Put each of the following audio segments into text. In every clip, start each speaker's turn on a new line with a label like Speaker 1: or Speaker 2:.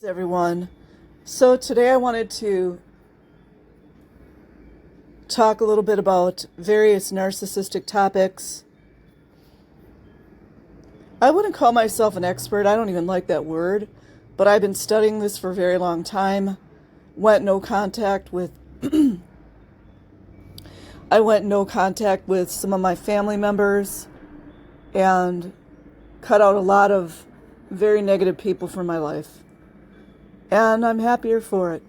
Speaker 1: Everyone. So today I wanted to talk a little bit about various narcissistic topics. I wouldn't call myself an expert. I don't even like that word, but I've been studying this for a very long time. I went no contact with some of my family members and cut out a lot of very negative people from my life. And I'm happier for it.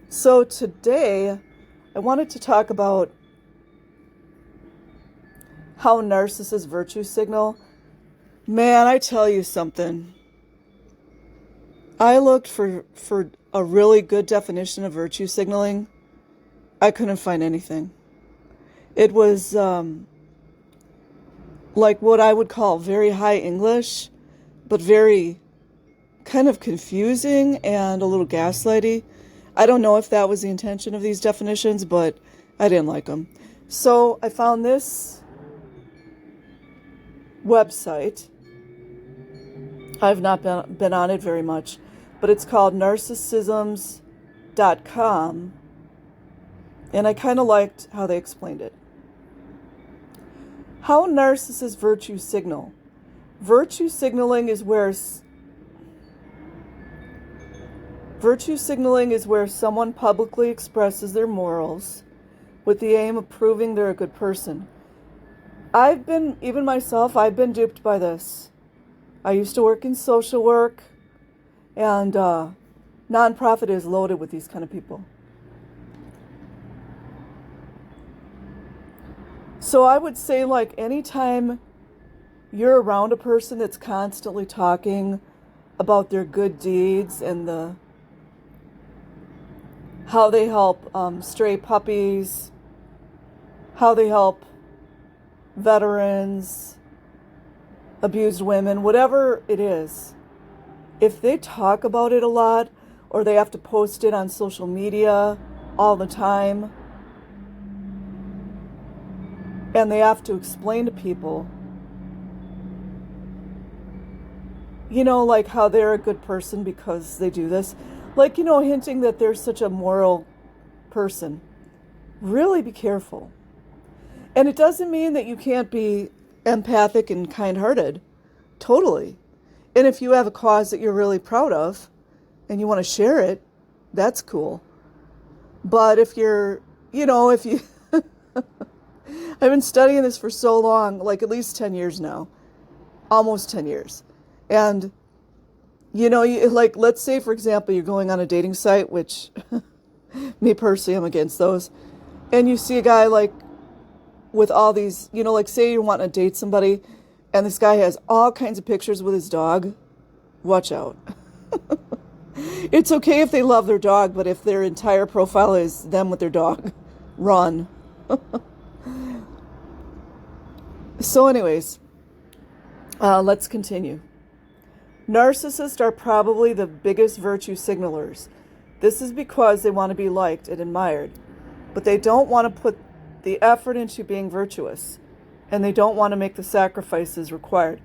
Speaker 1: So today, I wanted to talk about how narcissists virtue signal. Man, I tell you something. I looked for a really good definition of virtue signaling. I couldn't find anything. It was like what I would call very high English, but very kind of confusing and a little gaslighty. I don't know if that was the intention of these definitions, but I didn't like them. So I found this website. I've not been on it very much, but it's called narcissisms.com, and I kind of liked how they explained it. How narcissists virtue signal. Virtue signaling is where someone publicly expresses their morals with the aim of proving they're a good person. I've been duped by this. I used to work in social work, and nonprofit is loaded with these kind of people. So I would say, like, anytime you're around a person that's constantly talking about their good deeds and how they help stray puppies, how they help veterans, abused women, whatever it is, if they talk about it a lot or they have to post it on social media all the time and they have to explain to people, like how they're a good person because they do this, hinting that they're such a moral person. Really be careful. And it doesn't mean that you can't be empathic and kind-hearted. Totally. And if you have a cause that you're really proud of and you want to share it, that's cool. But if you're, I've been studying this for so long, like at least 10 years now, almost 10 years. And, let's say, for example, you're going on a dating site, which me personally, I'm against those. And you see a guy with all these, say you're wanting to date somebody and this guy has all kinds of pictures with his dog. Watch out. It's okay if they love their dog, but if their entire profile is them with their dog, run. So anyways, let's continue. Narcissists are probably the biggest virtue signalers. This is because they want to be liked and admired, but they don't want to put the effort into being virtuous, and they don't want to make the sacrifices required.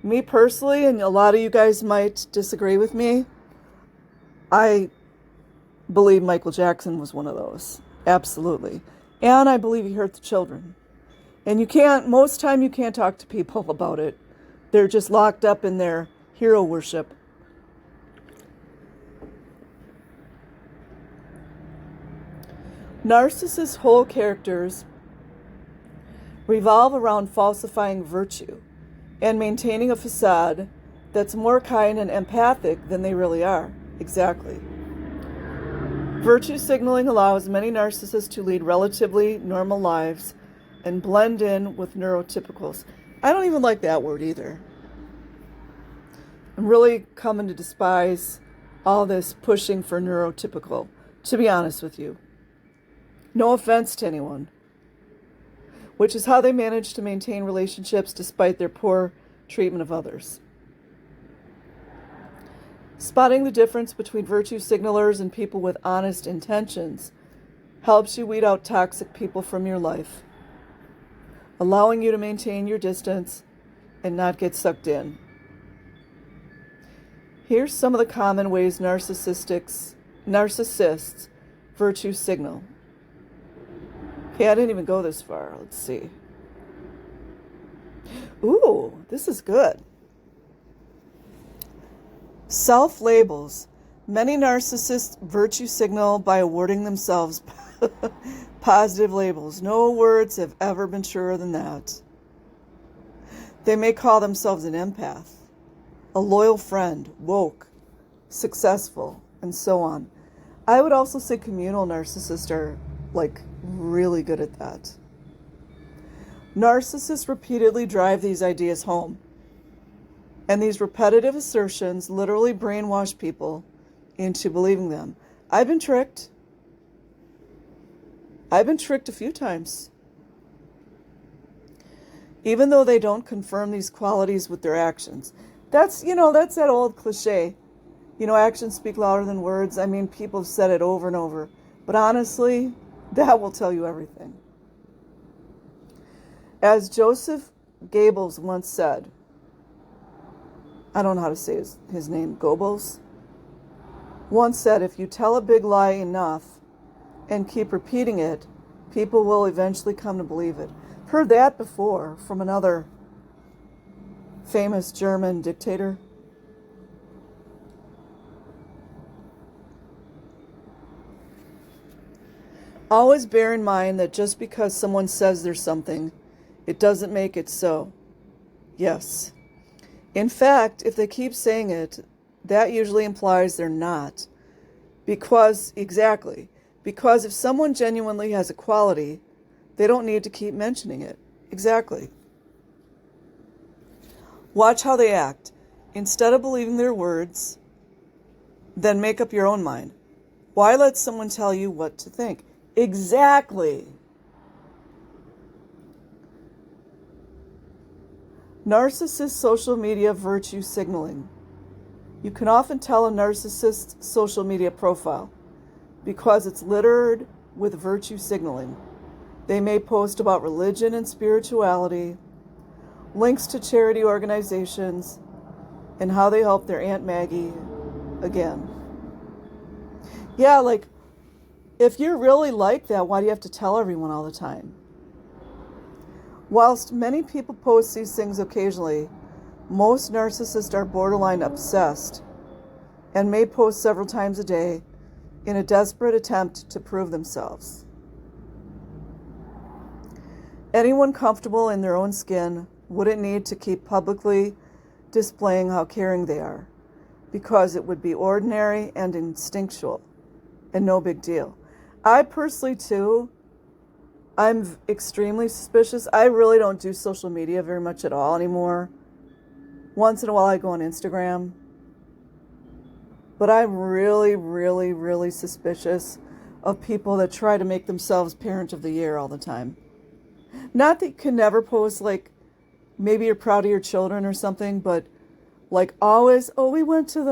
Speaker 1: Me personally, and a lot of you guys might disagree with me, I believe Michael Jackson was one of those. Absolutely. And I believe he hurt the children. And most time you can't talk to people about it. They're just locked up in their hero worship. Narcissists' whole characters revolve around falsifying virtue and maintaining a facade that's more kind and empathic than they really are. Exactly. Virtue signaling allows many narcissists to lead relatively normal lives and blend in with neurotypicals. I don't even like that word either. I'm really coming to despise all this pushing for neurotypical, to be honest with you. No offense to anyone. Which is how they manage to maintain relationships despite their poor treatment of others. Spotting the difference between virtue signalers and people with honest intentions helps you weed out toxic people from your life, allowing you to maintain your distance and not get sucked in. Here's some of the common ways narcissists virtue signal. Okay, I didn't even go this far. Let's see. Ooh, this is good. Self-labels. Many narcissists virtue signal by awarding themselves positive labels. No words have ever been truer than that. They may call themselves an empath, a loyal friend, woke, successful, and so on. I would also say communal narcissists are really good at that. Narcissists repeatedly drive these ideas home. And these repetitive assertions literally brainwash people into believing them. I've been tricked. I've been tricked a few times. Even though they don't confirm these qualities with their actions. That's that old cliche. Actions speak louder than words. I mean, people have said it over and over. But honestly, that will tell you everything. As Joseph Goebbels once said, I don't know how to say his name, Goebbels, once said, if you tell a big lie enough and keep repeating it, people will eventually come to believe it. Heard that before from another famous German dictator. Always bear in mind that just because someone says there's something, it doesn't make it so. Yes. In fact, if they keep saying it, that usually implies they're not. Because if someone genuinely has a quality, they don't need to keep mentioning it. Exactly. Watch how they act. Instead of believing their words, then make up your own mind. Why let someone tell you what to think? Exactly. Narcissist social media virtue signaling. You can often tell a narcissist's social media profile because it's littered with virtue signaling. They may post about religion and spirituality, links to charity organizations, and how they help their Aunt Maggie again. Yeah, if you're really like that, why do you have to tell everyone all the time? Whilst many people post these things occasionally, most narcissists are borderline obsessed and may post several times a day in a desperate attempt to prove themselves. Anyone comfortable in their own skin wouldn't need to keep publicly displaying how caring they are, because it would be ordinary and instinctual and no big deal. I personally, too, I'm extremely suspicious. I really don't do social media very much at all anymore. Once in a while I go on Instagram. But I'm really, really, really suspicious of people that try to make themselves parent of the year all the time. Not that you can never post, maybe you're proud of your children or something, but always, we went to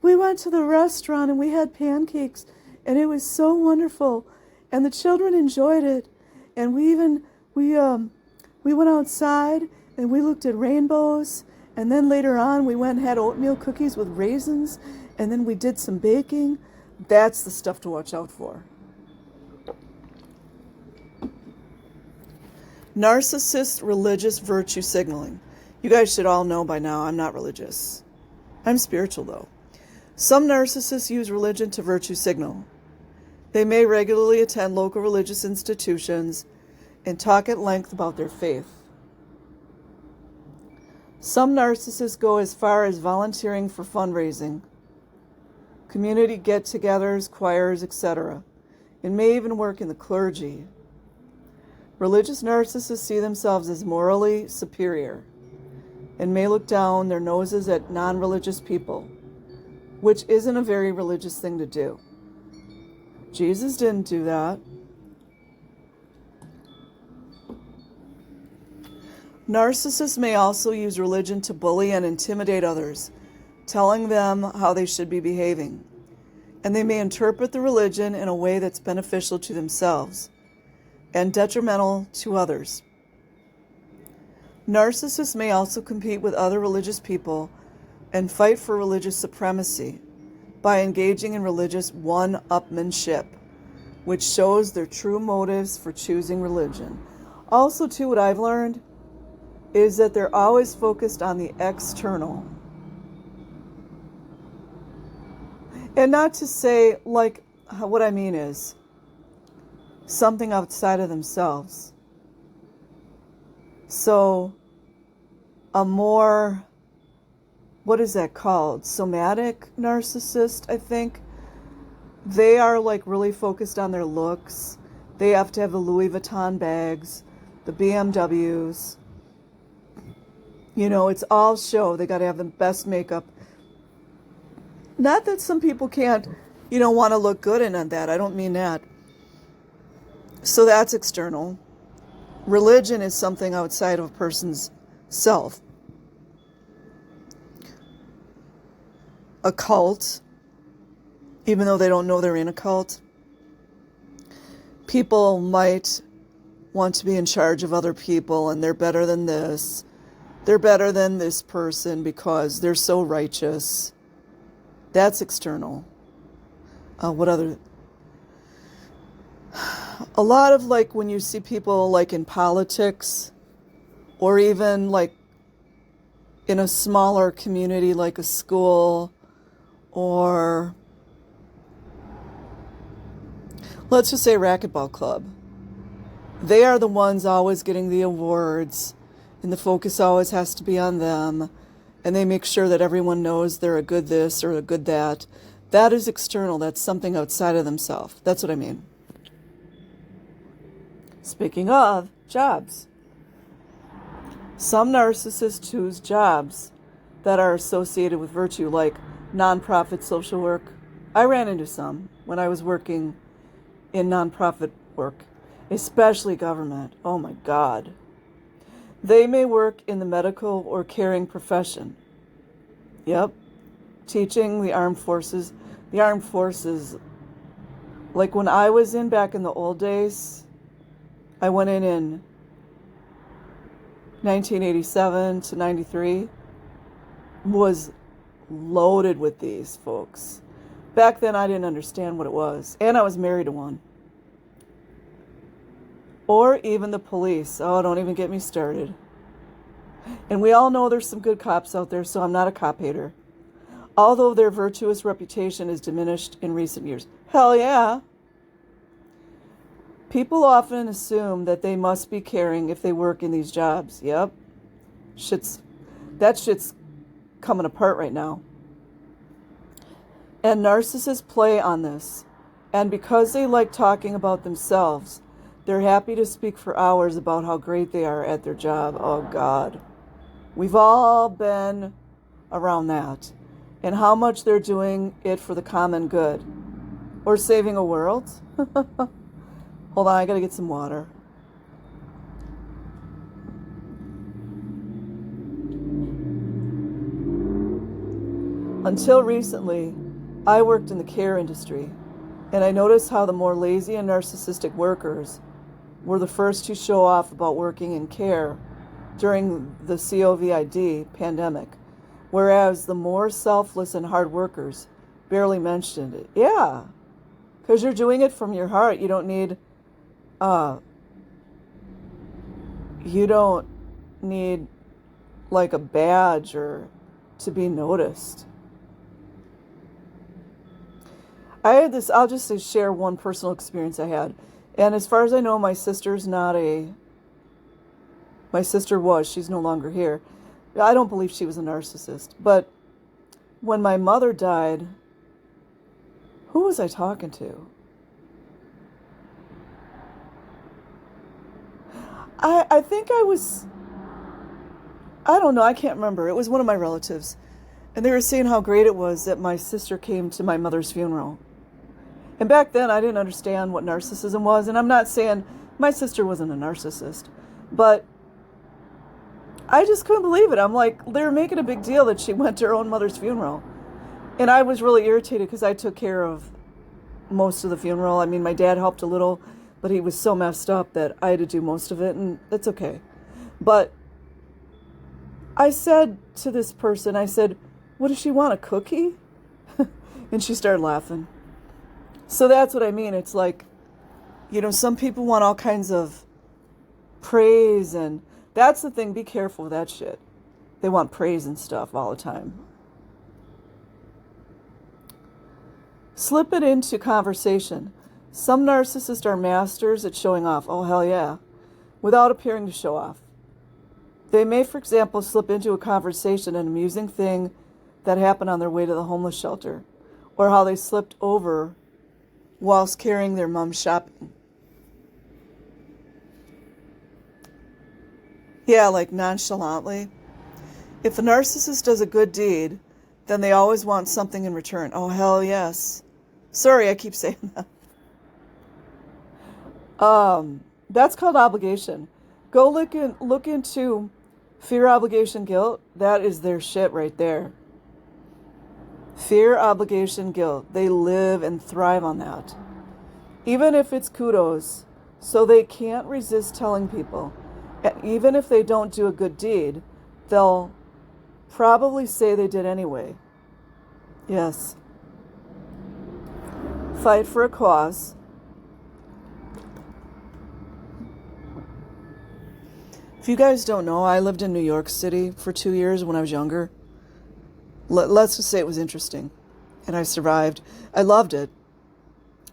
Speaker 1: the restaurant and we had pancakes and it was so wonderful. And the children enjoyed it. And we went outside and we looked at rainbows. And then later on, we went and had oatmeal cookies with raisins. And then we did some baking. That's the stuff to watch out for. Narcissist religious virtue signaling. You guys should all know by now I'm not religious. I'm spiritual, though. Some narcissists use religion to virtue signal. They may regularly attend local religious institutions and talk at length about their faith. Some narcissists go as far as volunteering for fundraising, community get-togethers, choirs, etc., and may even work in the clergy. Religious narcissists see themselves as morally superior and may look down their noses at non-religious people, which isn't a very religious thing to do. Jesus didn't do that. Narcissists may also use religion to bully and intimidate others, telling them how they should be behaving. And they may interpret the religion in a way that's beneficial to themselves and detrimental to others. Narcissists may also compete with other religious people and fight for religious supremacy by engaging in religious one-upmanship, which shows their true motives for choosing religion. Also, too, what I've learned is that they're always focused on the external. And not to say, like, what I mean is something outside of themselves. So, a more, what is that called? Somatic narcissist, I think. They are like really focused on their looks. They have to have the Louis Vuitton bags, the BMWs. You know, it's all show. They got to have the best makeup. Not that some people can't, want to look good in on that. I don't mean that. So that's external. Religion is something outside of a person's self. A cult, even though they don't know they're in a cult. People might want to be in charge of other people, and they're better than this. They're better than this person because they're so righteous. That's external. What other? A lot of like when you see people like in politics, or even like in a smaller community like a school, or let's just say a racquetball club. They are the ones always getting the awards, and the focus always has to be on them, and they make sure that everyone knows they're a good this or a good that. That is external. That's something outside of themselves. That's what I mean. Speaking of jobs, some narcissists choose jobs that are associated with virtue, like nonprofit social work. I ran into some when I was working in nonprofit work, especially government. Oh my God. They may work in the medical or caring profession. Yep. Teaching the armed forces. The armed forces, like when I was in back in the old days, I went in 1987 to 93, was loaded with these folks. Back then I didn't understand what it was, and I was married to one. Or even the police. Oh, don't even get me started. And we all know there's some good cops out there, so I'm not a cop hater. Although their virtuous reputation is diminished in recent years. Hell yeah. People often assume that they must be caring if they work in these jobs. Yep. That shit's coming apart right now. And narcissists play on this. And because they like talking about themselves, they're happy to speak for hours about how great they are at their job. Oh, God. We've all been around that. And how much they're doing it for the common good. Or saving a world. Hold on, I gotta get some water. Until recently, I worked in the care industry, and I noticed how the more lazy and narcissistic workers were the first to show off about working in care during the COVID pandemic, whereas the more selfless and hard workers barely mentioned it. Yeah, because you're doing it from your heart. You don't need like a badge or to be noticed. I had this, I'll just share one personal experience I had. And as far as I know, my sister was, she's no longer here. I don't believe she was a narcissist. But when my mother died, who was I talking to? I think I don't know, I can't remember. It was one of my relatives. And they were saying how great it was that my sister came to my mother's funeral. And back then, I didn't understand what narcissism was. And I'm not saying my sister wasn't a narcissist. But I just couldn't believe it. I'm like, they were making a big deal that she went to her own mother's funeral. And I was really irritated because I took care of most of the funeral. I mean, my dad helped a little, but he was so messed up that I had to do most of it. And that's okay. But I said to this person, I said, what does she want, a cookie? And she started laughing. So that's what I mean. It's like, some people want all kinds of praise, and that's the thing. Be careful with that shit. They want praise and stuff all the time. Slip it into conversation. Some narcissists are masters at showing off. Oh, hell yeah. Without appearing to show off. They may, for example, slip into a conversation an amusing thing that happened on their way to the homeless shelter, or how they slipped over whilst carrying their mom shopping. Yeah, like nonchalantly. If a narcissist does a good deed, then they always want something in return. Oh, hell yes. Sorry, I keep saying that. That's called obligation. Go look into fear, obligation, guilt. That is their shit right there. Fear, obligation, guilt. They live and thrive on that. Even if it's kudos. So they can't resist telling people. Even if they don't do a good deed, they'll probably say they did anyway. Yes. Fight for a cause. If you guys don't know, I lived in New York City for 2 years when I was younger. Let's just say it was interesting. And I survived. I loved it.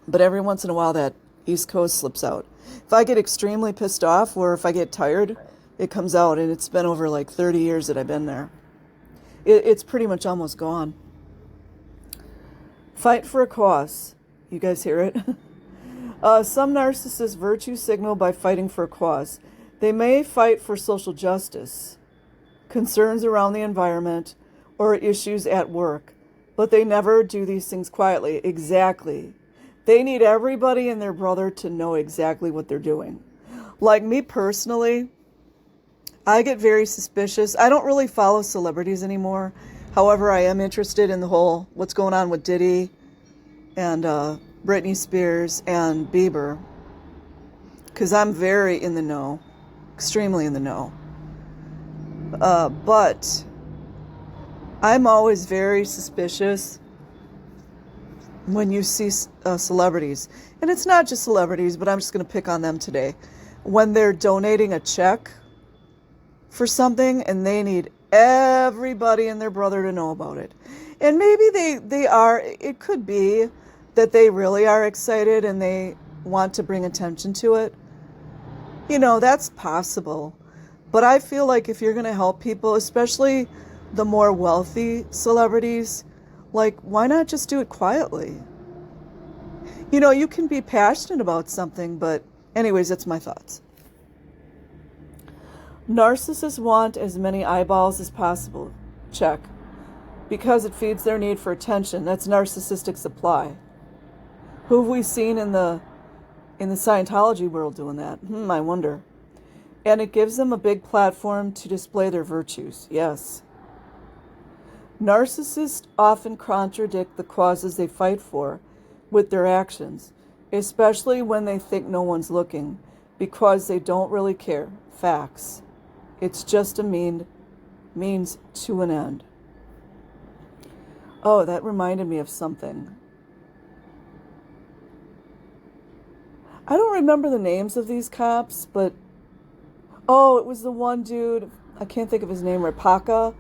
Speaker 1: But every once in a while that East Coast slips out. If I get extremely pissed off or if I get tired, it comes out. And it's been over like 30 years that I've been there. It's pretty much almost gone. Fight for a cause. You guys hear it? Some narcissists virtue signal by fighting for a cause. They may fight for social justice, concerns around the environment, or issues at work, but they never do these things quietly. Exactly. They need everybody and their brother to know exactly what they're doing. Like me personally, I get very suspicious. I don't really follow celebrities anymore. However, I am interested in the whole what's going on with Diddy and Britney Spears and Bieber, because I'm very in the know. Extremely in the know. But I'm always very suspicious when you see celebrities. And it's not just celebrities, but I'm just going to pick on them today. When they're donating a check for something and they need everybody and their brother to know about it. And maybe they are, it could be that they really are excited and they want to bring attention to it. That's possible. But I feel like if you're going to help people, especially the more wealthy celebrities, like, why not just do it quietly? You can be passionate about something, but anyways, that's my thoughts. Narcissists want as many eyeballs as possible. Check. Because it feeds their need for attention. That's narcissistic supply. Who have we seen in the Scientology world doing that? I wonder. And it gives them a big platform to display their virtues. Yes. Narcissists often contradict the causes they fight for with their actions, especially when they think no one's looking, because they don't really care. Facts. It's just a means to an end. Oh, that reminded me of something. I don't remember the names of these cops, but it was the one dude, I can't think of his name, Rapaka,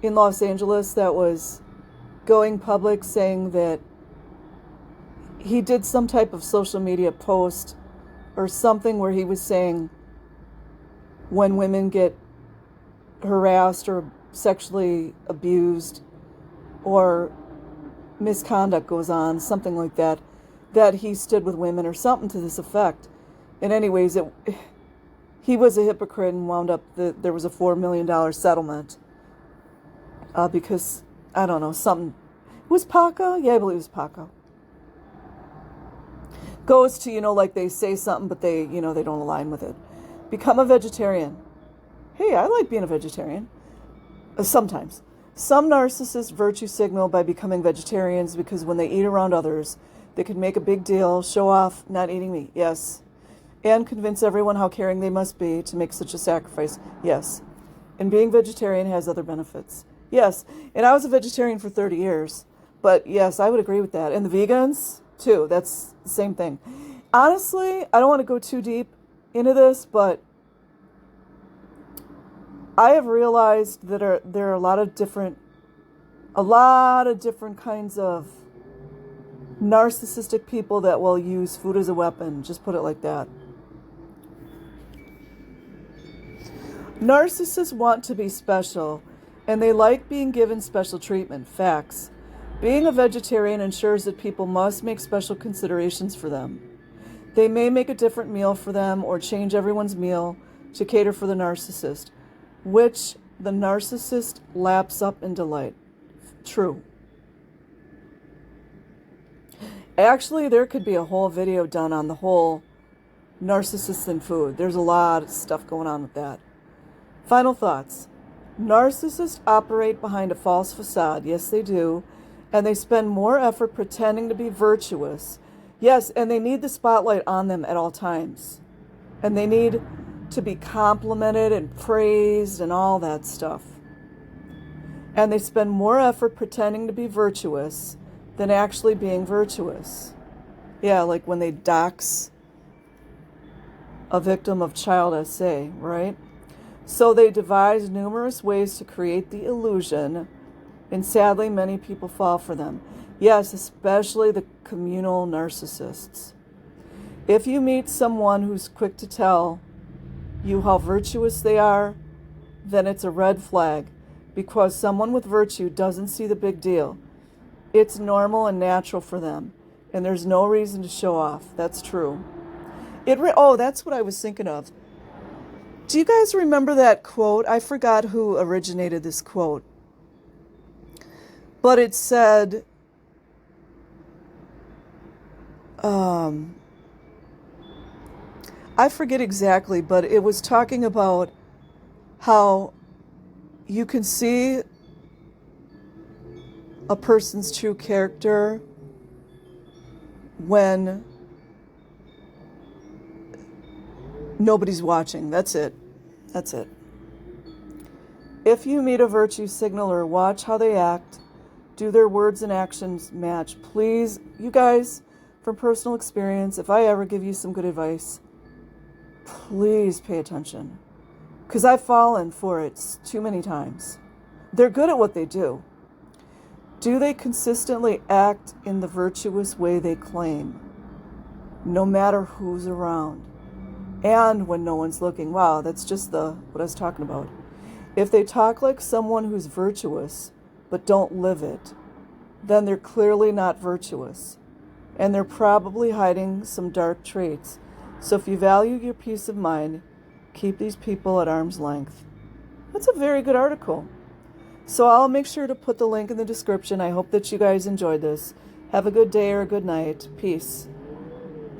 Speaker 1: in Los Angeles, that was going public saying that he did some type of social media post or something where he was saying when women get harassed or sexually abused or misconduct goes on, something like that, that he stood with women or something to this effect. And anyways, he was a hypocrite and wound up, there was a $4 million settlement because, I don't know, something. It was Paco? Yeah, I believe it was Paco. Goes to, like they say something, but they don't align with it. Become a vegetarian. Hey, I like being a vegetarian. Sometimes. Some narcissists virtue signal by becoming vegetarians because when they eat around others, they can make a big deal, show off not eating meat. Yes. And convince everyone how caring they must be to make such a sacrifice. Yes. And being vegetarian has other benefits. Yes, and I was a vegetarian for 30 years. But yes, I would agree with that. And the vegans, too. That's the same thing. Honestly, I don't want to go too deep into this, but I have realized that there are a lot of different kinds of narcissistic people that will use food as a weapon. Just put it like that. Narcissists want to be special, and they like being given special treatment. Facts. Being a vegetarian ensures that people must make special considerations for them. They may make a different meal for them or change everyone's meal to cater for the narcissist, which the narcissist laps up in delight. True. Actually, there could be a whole video done on the whole narcissist and food. There's a lot of stuff going on with that. Final thoughts. Narcissists operate behind a false facade. Yes, they do. And they spend more effort pretending to be virtuous. Yes, and they need the spotlight on them at all times. And they need to be complimented and praised and all that stuff. And they spend more effort pretending to be virtuous than actually being virtuous. Yeah, like when they dox a victim of child SA, right? So they devise numerous ways to create the illusion, and sadly many people fall for them. Yes, especially the communal narcissists. If you meet someone who's quick to tell you how virtuous they are, then it's a red flag, because someone with virtue doesn't see the big deal. It's normal and natural for them, and there's no reason to show off. That's true. That's what I was thinking of. Do you guys remember that quote? I forgot who originated this quote. But it said, I forget exactly, but it was talking about how you can see a person's true character when nobody's watching. That's it. That's it. If you meet a virtue signaler, watch how they act. Do their words and actions match? Please, you guys, from personal experience, if I ever give you some good advice, please pay attention. Because I've fallen for it too many times. They're good at what they do. Do they consistently act in the virtuous way they claim, no matter who's around? And when no one's looking. Wow, that's just what I was talking about. If they talk like someone who's virtuous, but don't live it, then they're clearly not virtuous. And they're probably hiding some dark traits. So if you value your peace of mind, keep these people at arm's length. That's a very good article. So I'll make sure to put the link in the description. I hope that you guys enjoyed this. Have a good day or a good night. Peace.